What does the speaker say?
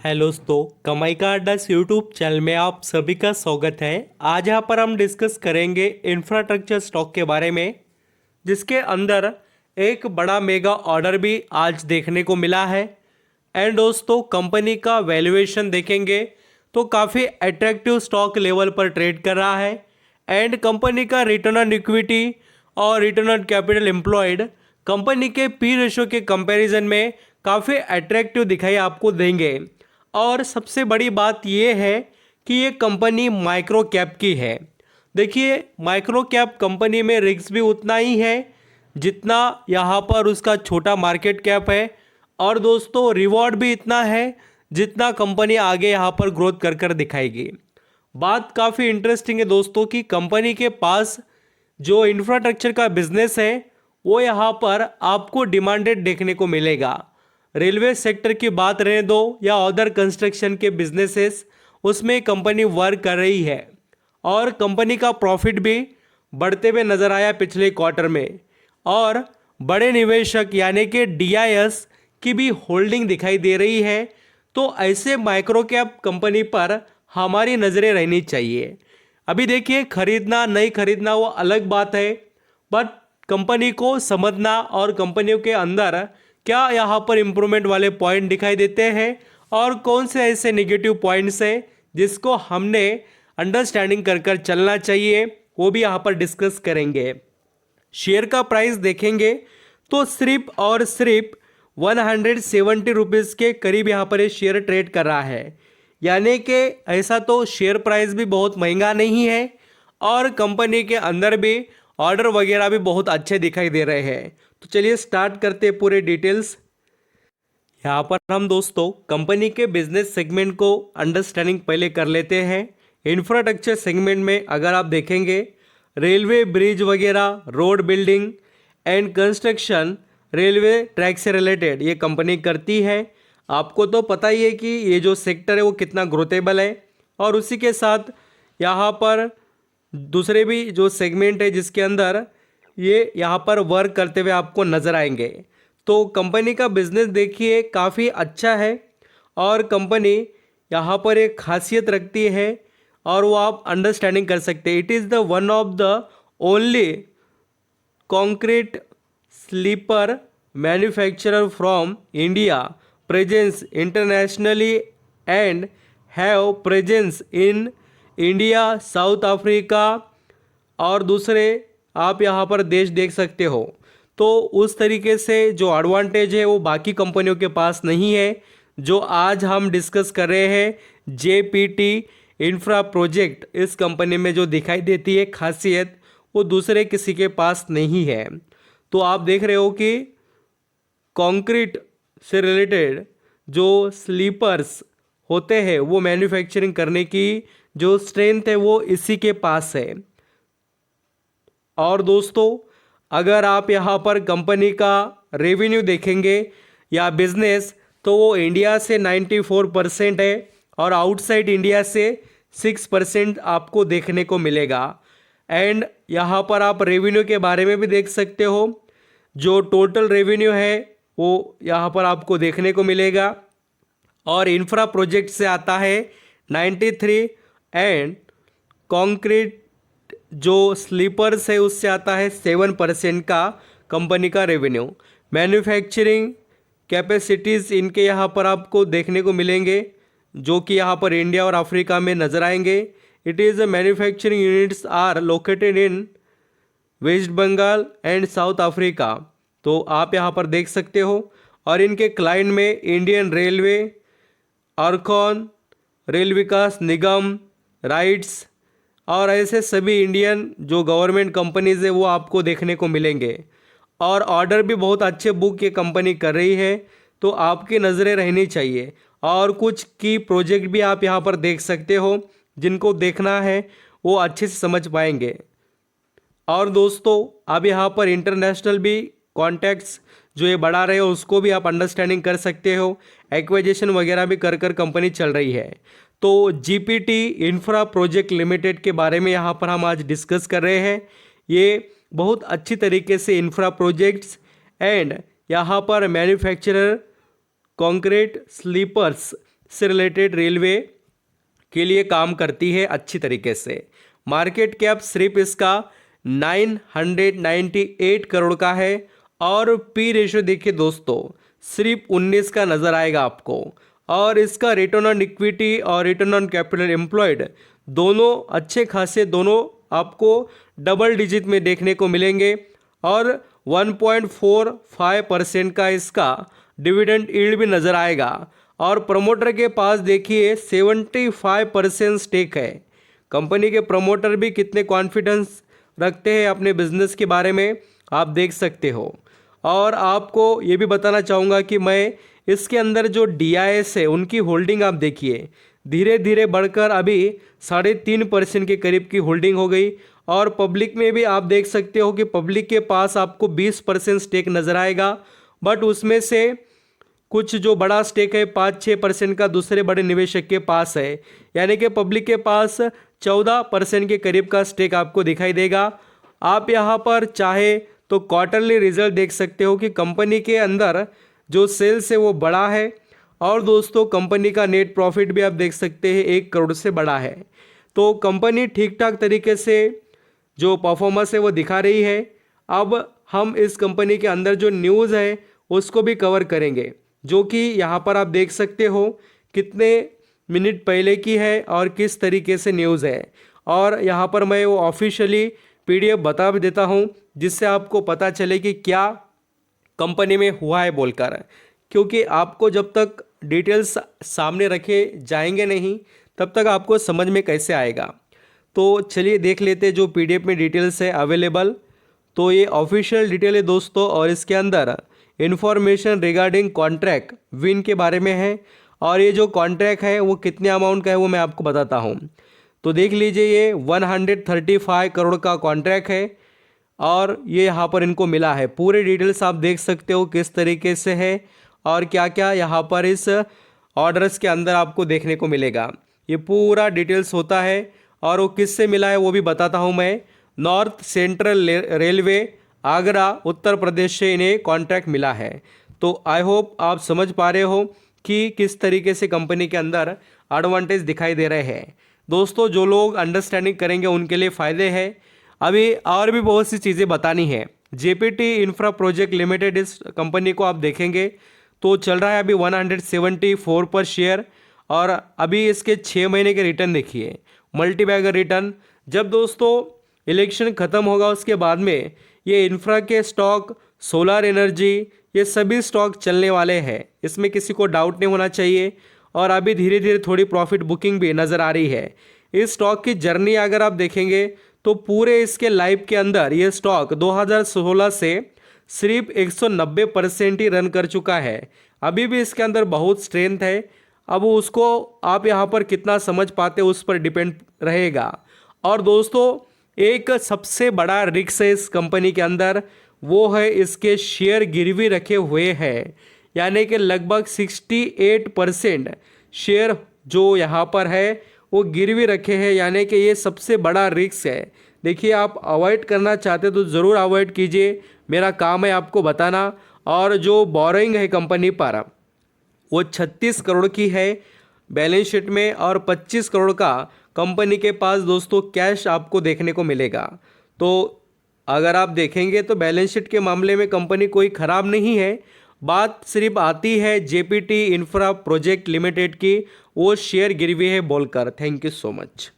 Hello दोस्तों, कमाई का अड्डा यूट्यूब चैनल में आप सभी का स्वागत है। आज यहाँ पर हम डिस्कस करेंगे इंफ्रास्ट्रक्चर स्टॉक के बारे में, जिसके अंदर एक बड़ा मेगा ऑर्डर भी आज देखने को मिला है। एंड दोस्तों, कंपनी का वैल्यूएशन देखेंगे तो काफ़ी अट्रैक्टिव स्टॉक लेवल पर ट्रेड कर रहा है। एंड कंपनी का रिटर्न ऑन इक्विटी और return on capital employed company के पी रेशो के कंपैरिजन में काफ़ी अट्रैक्टिव दिखाई आपको देंगे। और सबसे बड़ी बात यह है कि ये कंपनी माइक्रो कैप की है। देखिए, माइक्रो कैप कंपनी में रिस्क भी उतना ही है जितना यहाँ पर उसका छोटा मार्केट कैप है, और दोस्तों रिवॉर्ड भी इतना है जितना कंपनी आगे यहाँ पर ग्रोथ कर कर दिखाएगी। बात काफ़ी इंटरेस्टिंग है दोस्तों कि कंपनी के पास जो इंफ्रास्ट्रक्चर का बिजनेस है वो यहाँ पर आपको डिमांडेड देखने को मिलेगा। रेलवे सेक्टर की बात रहने दो या अदर कंस्ट्रक्शन के बिजनेसेस, उसमें कंपनी वर्क कर रही है और कंपनी का प्रॉफिट भी बढ़ते हुए नजर आया पिछले क्वार्टर में। और बड़े निवेशक यानी कि डीआईएस की भी होल्डिंग दिखाई दे रही है। तो ऐसे माइक्रो कैप कंपनी पर हमारी नज़रें रहनी चाहिए। अभी देखिए, खरीदना नहीं खरीदना वो अलग बात है, बट कंपनी को समझना और कंपनियों के अंदर क्या यहाँ पर इम्प्रूवमेंट वाले पॉइंट दिखाई देते हैं और कौन से ऐसे नेगेटिव पॉइंट्स हैं जिसको हमने अंडरस्टैंडिंग कर कर चलना चाहिए, वो भी यहाँ पर डिस्कस करेंगे। शेयर का प्राइस देखेंगे तो सिर्फ और सिर्फ 170 रुपीज़ के करीब यहाँ पर ये शेयर ट्रेड कर रहा है। यानी कि ऐसा तो शेयर प्राइस भी बहुत महंगा नहीं है और कंपनी के अंदर भी ऑर्डर वगैरह भी बहुत अच्छे दिखाई दे रहे हैं। तो चलिए स्टार्ट करते हैं पूरे डिटेल्स। यहाँ पर हम दोस्तों कंपनी के बिजनेस सेगमेंट को अंडरस्टैंडिंग पहले कर लेते हैं। इंफ्रास्ट्रक्चर सेगमेंट में अगर आप देखेंगे, रेलवे ब्रिज वगैरह, road building and construction, railway track से रिलेटेड ये कंपनी करती है। आपको तो पता ही है कि ये जो सेक्टर है वो कितना ग्रोथेबल है, और उसी के साथ यहाँ पर दूसरे भी जो सेगमेंट है जिसके अंदर ये यहाँ पर वर्क करते हुए आपको नज़र आएंगे। तो कंपनी का बिजनेस देखिए काफ़ी अच्छा है और कंपनी यहाँ पर एक खासियत रखती है और वो आप अंडरस्टैंडिंग कर सकते हैं। It is the one of the only concrete sleeper manufacturer from India presence internationally and have presence in India, South Africa और दूसरे आप यहाँ पर देश देख सकते हो। तो उस तरीके से जो एडवांटेज है वो बाकी कंपनियों के पास नहीं है। जो आज हम डिस्कस कर रहे हैं जेपीटी इंफ्रा प्रोजेक्ट, इस कंपनी में जो दिखाई देती है खासियत वो दूसरे किसी के पास नहीं है। तो आप देख रहे हो कि कंक्रीट से रिलेटेड जो स्लीपर्स होते हैं वो मैन्युफैक्चरिंग करने की जो स्ट्रेंथ है वो इसी के पास है। और दोस्तों, अगर आप यहाँ पर कंपनी का रेवेन्यू देखेंगे या बिजनेस, तो वो इंडिया से 94% है और आउटसाइड इंडिया से 6% आपको देखने को मिलेगा। एंड यहाँ पर आप रेवेन्यू के बारे में भी देख सकते हो। जो टोटल रेवेन्यू है वो यहाँ पर आपको देखने को मिलेगा, और इंफ्रा प्रोजेक्ट से आता है 93 एंड कंक्रीट जो स्लीपर्स है उससे आता है 7% का कंपनी का रेवेन्यू। मैन्युफैक्चरिंग कैपेसिटीज़ इनके यहाँ पर आपको देखने को मिलेंगे जो कि यहाँ पर इंडिया और अफ्रीका में नज़र आएंगे। It is manufacturing units are located in West Bengal and South Africa. तो आप यहाँ पर देख सकते हो। और इनके क्लाइंट में इंडियन रेलवे, अर्कॉन, रेल विकास निगम, राइट्स और ऐसे सभी इंडियन जो गवर्नमेंट कंपनीज़ है वो आपको देखने को मिलेंगे। और ऑर्डर भी बहुत अच्छे बुक ये कंपनी कर रही है, तो आपकी नज़रें रहनी चाहिए। और कुछ की प्रोजेक्ट भी आप यहाँ पर देख सकते हो, जिनको देखना है वो अच्छे से समझ पाएंगे। और दोस्तों, अब यहाँ पर इंटरनेशनल भी कॉन्टैक्ट्स जो ये बढ़ा रहे हो उसको भी आप अंडरस्टैंडिंग कर सकते हो। एक्विजिशन वगैरह भी कर कर कंपनी चल रही है। तो जीपीटी इंफ्रा प्रोजेक्ट लिमिटेड के बारे में यहाँ पर हम आज डिस्कस कर रहे हैं। ये बहुत अच्छी तरीके से इंफ्रा प्रोजेक्ट्स एंड यहाँ पर मैन्युफैक्चरर कंक्रीट स्लीपर्स से रिलेटेड रेलवे के लिए काम करती है अच्छी तरीके से। मार्केट कैप सिर्फ इसका 998 करोड़ का है और पी रेशियो देखिए दोस्तों सिर्फ 19 का नज़र आएगा आपको। और इसका रिटर्न ऑन इक्विटी और रिटर्न ऑन कैपिटल एम्प्लॉयड दोनों अच्छे खासे, दोनों आपको डबल डिजिट में देखने को मिलेंगे। और 1.45% का इसका डिविडेंड यील्ड भी नज़र आएगा। और प्रमोटर के पास देखिए 75% स्टेक है। कंपनी के प्रमोटर भी कितने कॉन्फिडेंस रखते हैं अपने बिजनेस के बारे में आप देख सकते हो। और आपको ये भी बताना चाहूँगा कि मैं इसके अंदर जो DIS है उनकी होल्डिंग आप देखिए धीरे धीरे बढ़कर अभी 3.5% के करीब की होल्डिंग हो गई। और पब्लिक में भी आप देख सकते हो कि पब्लिक के पास आपको 20% स्टेक नज़र आएगा, बट उसमें से कुछ जो बड़ा स्टेक है 5-6% का दूसरे बड़े निवेशक के पास है, यानी कि पब्लिक के पास 14% के करीब का स्टेक आपको दिखाई देगा। आप यहाँ पर चाहे तो क्वार्टरली रिजल्ट देख सकते हो कि कंपनी के अंदर जो सेल्स है वो बड़ा है। और दोस्तों कंपनी का नेट प्रॉफिट भी आप देख सकते हैं 1 करोड़ से बड़ा है। तो कंपनी ठीक ठाक तरीके से जो परफॉर्मेंस है वो दिखा रही है। अब हम इस कंपनी के अंदर जो न्यूज़ है उसको भी कवर करेंगे, जो कि यहाँ पर आप देख सकते हो कितने मिनट पहले की है और किस तरीके से न्यूज़ है। और यहाँ पर मैं वो ऑफिशियली PDF बता भी देता हूँ जिससे आपको पता चले कि क्या कंपनी में हुआ है बोलकर, क्योंकि आपको जब तक डिटेल्स सामने रखे जाएंगे नहीं तब तक आपको समझ में कैसे आएगा। तो चलिए देख लेते हैं जो PDF में डिटेल्स है अवेलेबल। तो ये ऑफिशियल डिटेल है दोस्तों और इसके अंदर इन्फॉर्मेशन रिगार्डिंग कॉन्ट्रैक्ट विन के बारे में है। और ये जो कॉन्ट्रैक्ट है वो कितने अमाउंट का है वो मैं आपको बताता हूँ। तो देख लीजिए ये 135 करोड़ का कॉन्ट्रैक्ट है और ये यहाँ पर इनको मिला है। पूरे डिटेल्स आप देख सकते हो किस तरीके से है और क्या क्या यहाँ पर इस ऑर्डर्स के अंदर आपको देखने को मिलेगा। ये पूरा डिटेल्स होता है और वो किससे मिला है वो भी बताता हूँ मैं। North central railway Agra Uttar Pradesh से इन्हें कॉन्ट्रैक्ट मिला है। तो आई होप आप समझ पा रहे हो कि किस तरीके से कंपनी के अंदर एडवांटेज दिखाई दे रहे हैं। दोस्तों जो लोग अंडरस्टैंडिंग करेंगे उनके लिए फ़ायदे हैं। अभी और भी बहुत सी चीज़ें बतानी है। JPT इंफ्रा प्रोजेक्ट लिमिटेड इस कंपनी को आप देखेंगे तो चल रहा है अभी 174 पर शेयर। और अभी इसके 6 महीने के रिटर्न देखिए, मल्टीबैगर रिटर्न। जब दोस्तों इलेक्शन ख़त्म होगा उसके बाद में ये इंफ्रा के स्टॉक, सोलर एनर्जी, ये सभी स्टॉक चलने वाले हैं, इसमें किसी को डाउट नहीं होना चाहिए। और अभी धीरे धीरे थोड़ी प्रॉफिट बुकिंग भी नज़र आ रही है। इस स्टॉक की जर्नी अगर आप देखेंगे तो पूरे इसके लाइफ के अंदर ये स्टॉक 2016 से सिर्फ 190% ही रन कर चुका है। अभी भी इसके अंदर बहुत स्ट्रेंथ है। अब उसको आप यहाँ पर कितना समझ पाते उस पर डिपेंड रहेगा। और दोस्तों एक सबसे बड़ा रिस्क है इस कंपनी के अंदर, वो है इसके शेयर गिरवी रखे हुए हैं, यानी कि लगभग 68% शेयर जो यहाँ पर है वो गिरवी रखे हैं, यानी कि ये सबसे बड़ा रिस्क है। देखिए आप अवॉइड करना चाहते तो ज़रूर अवॉइड कीजिए, मेरा काम है आपको बताना। और जो बोरोइंग है कंपनी पर वो 36 करोड़ की है बैलेंस शीट में और 25 करोड़ का कंपनी के पास दोस्तों कैश आपको देखने को मिलेगा। तो अगर आप देखेंगे तो बैलेंस शीट के मामले में कंपनी कोई ख़राब नहीं है। बात सिर्फ आती है JPT इंफ्रा प्रोजेक्ट लिमिटेड की, वो शेयर गिरवी है बोलकर। Thank you so much.